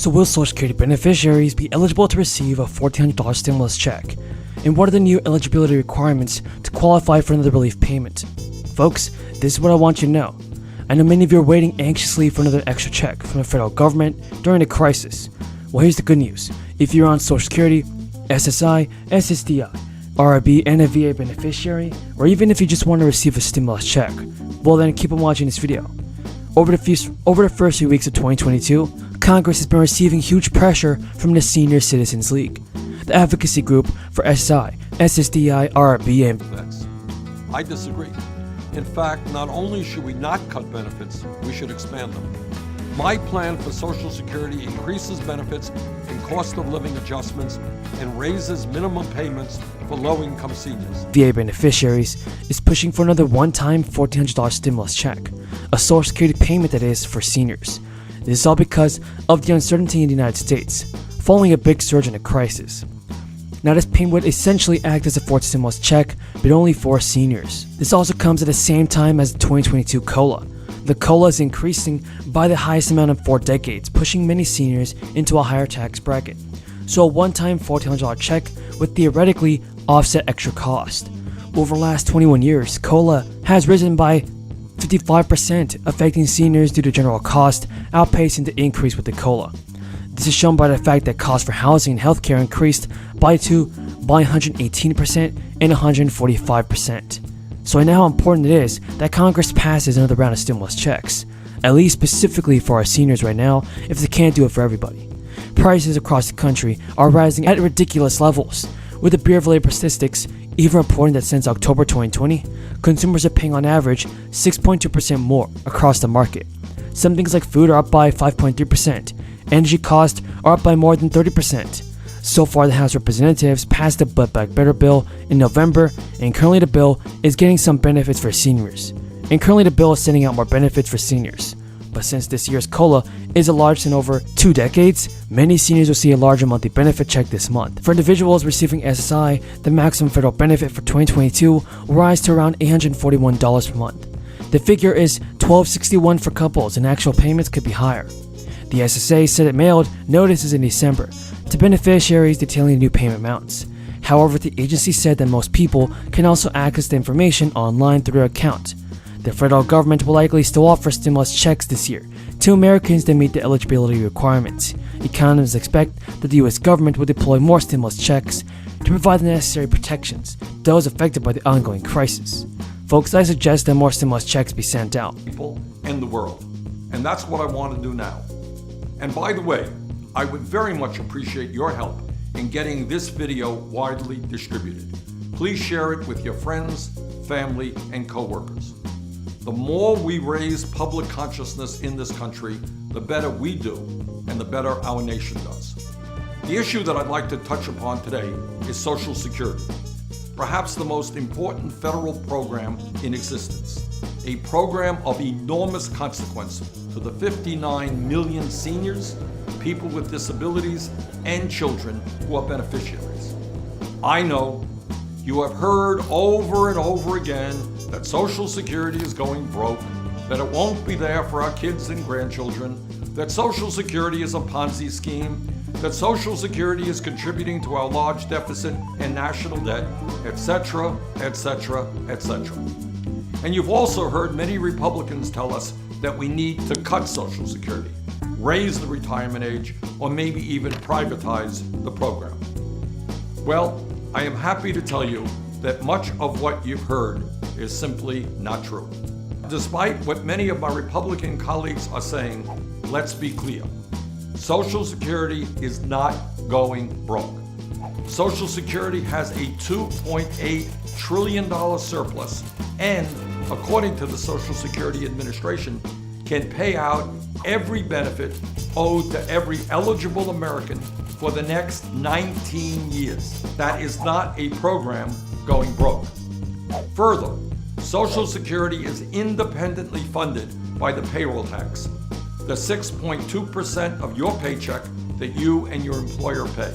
So will Social Security beneficiaries be eligible to receive a $1,400 stimulus check? And what are the new eligibility requirements to qualify for another relief payment? Folks, this is what I want you to know. I know many of you are waiting anxiously for another extra check from the federal government during a crisis. Well, here's the good news. If you're on Social Security, SSI, SSDI, RRB, and a VA beneficiary, or even if you just want to receive a stimulus check, well then keep on watching this video. Over the first few weeks of 2022, Congress has been receiving huge pressure from the Senior Citizens League, the advocacy group for SSI, SSDI, RRB, and I disagree. In fact, not only should we not cut benefits, we should expand them. My plan for Social Security increases benefits and cost of living adjustments and raises minimum payments for low-income seniors. VA beneficiaries is pushing for another one-time $1,400 stimulus check, a Social Security payment that is for seniors. This is all because of the uncertainty in the United States, following a big surge in a crisis. Now this payment would essentially act as a fourth stimulus check, but only for seniors. This also comes at the same time as the 2022 COLA. The COLA is increasing by the highest amount in 4 decades, pushing many seniors into a higher tax bracket. So a one-time $1,400 check would theoretically offset extra cost. Over the last 21 years, COLA has risen by 55%, affecting seniors due to general cost outpacing the increase with the COLA. This is shown by the fact that costs for housing and healthcare increased by 118% and 145%. So I know how important it is that Congress passes another round of stimulus checks, at least specifically for our seniors right now, if they can't do it for everybody. Prices across the country are rising at ridiculous levels, with the Bureau of Labor Statistics even reporting that since October 2020, consumers are paying on average 6.2% more across the market. Some things like food are up by 5.3%, energy costs are up by more than 30%. So far, the House of Representatives passed the Build Back Better bill in November, and currently the bill is getting some benefits for seniors. Sending out more benefits for seniors. But since this year's COLA is the largest in over 2 decades, many seniors will see a larger monthly benefit check this month. For individuals receiving SSI, the maximum federal benefit for 2022 will rise to around $841 per month. The figure is $1,261 for couples, and actual payments could be higher. The SSA said it mailed notices in December to beneficiaries detailing the new payment amounts. However, the agency said that most people can also access the information online through their account. The federal government will likely still offer stimulus checks this year to Americans that meet the eligibility requirements. Economists expect that the U.S. government will deploy more stimulus checks to provide the necessary protections to those affected by the ongoing crisis. Folks, I suggest that more stimulus checks be sent out. People and the world. And that's what I want to do now. And by the way, I would very much appreciate your help in getting this video widely distributed. Please share it with your friends, family, and coworkers. The more we raise public consciousness in this country, the better we do and the better our nation does. The issue that I'd like to touch upon today is Social Security, perhaps the most important federal program in existence, a program of enormous consequence to the 59 million seniors, people with disabilities, and children who are beneficiaries. I know you have heard over and over again that Social Security is going broke, that it won't be there for our kids and grandchildren, that Social Security is a Ponzi scheme, that Social Security is contributing to our large deficit and national debt, etc., etc., etc. And you've also heard many Republicans tell us that we need to cut Social Security, raise the retirement age, or maybe even privatize the program. Well, I am happy to tell you that much of what you've heard is simply not true. Despite what many of my Republican colleagues are saying, let's be clear. Social Security is not going broke. Social Security has a $2.8 trillion surplus and, according to the Social Security Administration, can pay out every benefit owed to every eligible American for the next 19 years. That is not a program going broke. Further, Social Security is independently funded by the payroll tax, the 6.2% of your paycheck that you and your employer pay.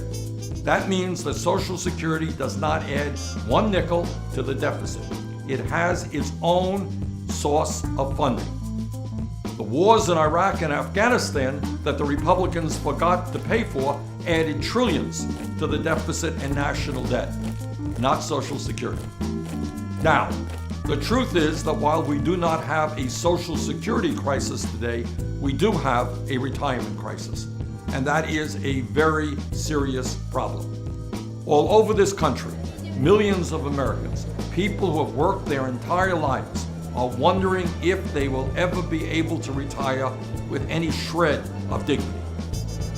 That means that Social Security does not add one nickel to the deficit. It has its own source of funding. The wars in Iraq and Afghanistan that the Republicans forgot to pay for added trillions to the deficit and national debt, not Social Security. Now, the truth is that while we do not have a Social Security crisis today, we do have a retirement crisis, and that is a very serious problem. All over this country, millions of Americans, people who have worked their entire lives, are wondering if they will ever be able to retire with any shred of dignity.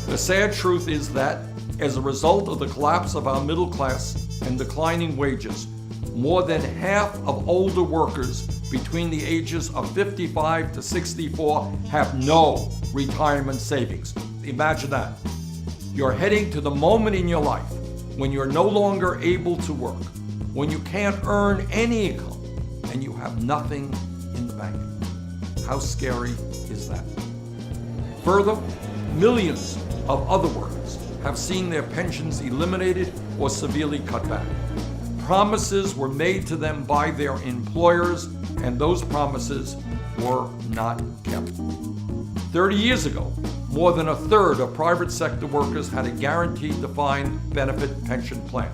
The sad truth is that, as a result of the collapse of our middle class and declining wages, more than half of older workers between the ages of 55 to 64 have no retirement savings. Imagine that. You're heading to the moment in your life when you're no longer able to work, when you can't earn any income, and you have nothing in the bank. How scary is that? Further, millions of other workers have seen their pensions eliminated or severely cut back. Promises were made to them by their employers, and those promises were not kept. 30 years ago, more than a third of private sector workers had a guaranteed defined benefit pension plan.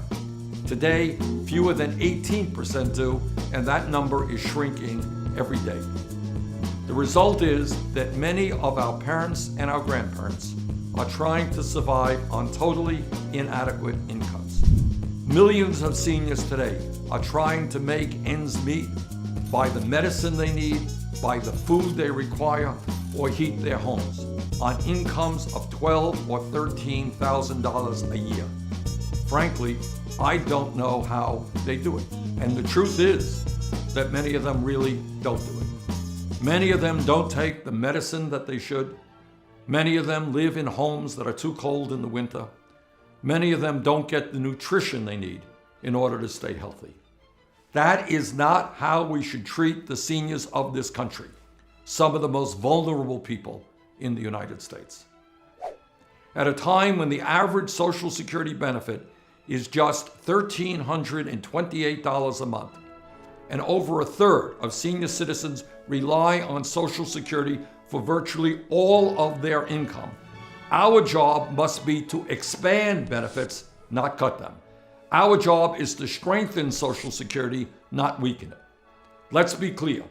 Today, fewer than 18% do, and that number is shrinking every day. The result is that many of our parents and our grandparents are trying to survive on totally inadequate incomes. Millions of seniors today are trying to make ends meet, buy the medicine they need, buy the food they require, or heat their homes on incomes of $12,000 or $13,000 a year. Frankly, I don't know how they do it. And the truth is that many of them really don't do it. Many of them don't take the medicine that they should. Many of them live in homes that are too cold in the winter. Many of them don't get the nutrition they need in order to stay healthy. That is not how we should treat the seniors of this country, some of the most vulnerable people in the United States. At a time when the average Social Security benefit is just $1,328 a month, and over a third of senior citizens rely on Social Security for virtually all of their income, our job must be to expand benefits, not cut them. Our job is to strengthen Social Security, not weaken it. Let's be clear.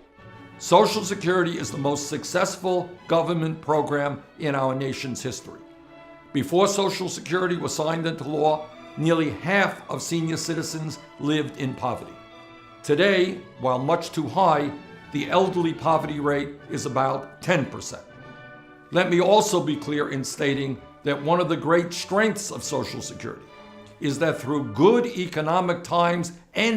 Social Security is the most successful government program in our nation's history. Before Social Security was signed into law, nearly half of senior citizens lived in poverty. Today, while much too high, the elderly poverty rate is about 10%. Let me also be clear in stating that one of the great strengths of Social Security is that through good economic times and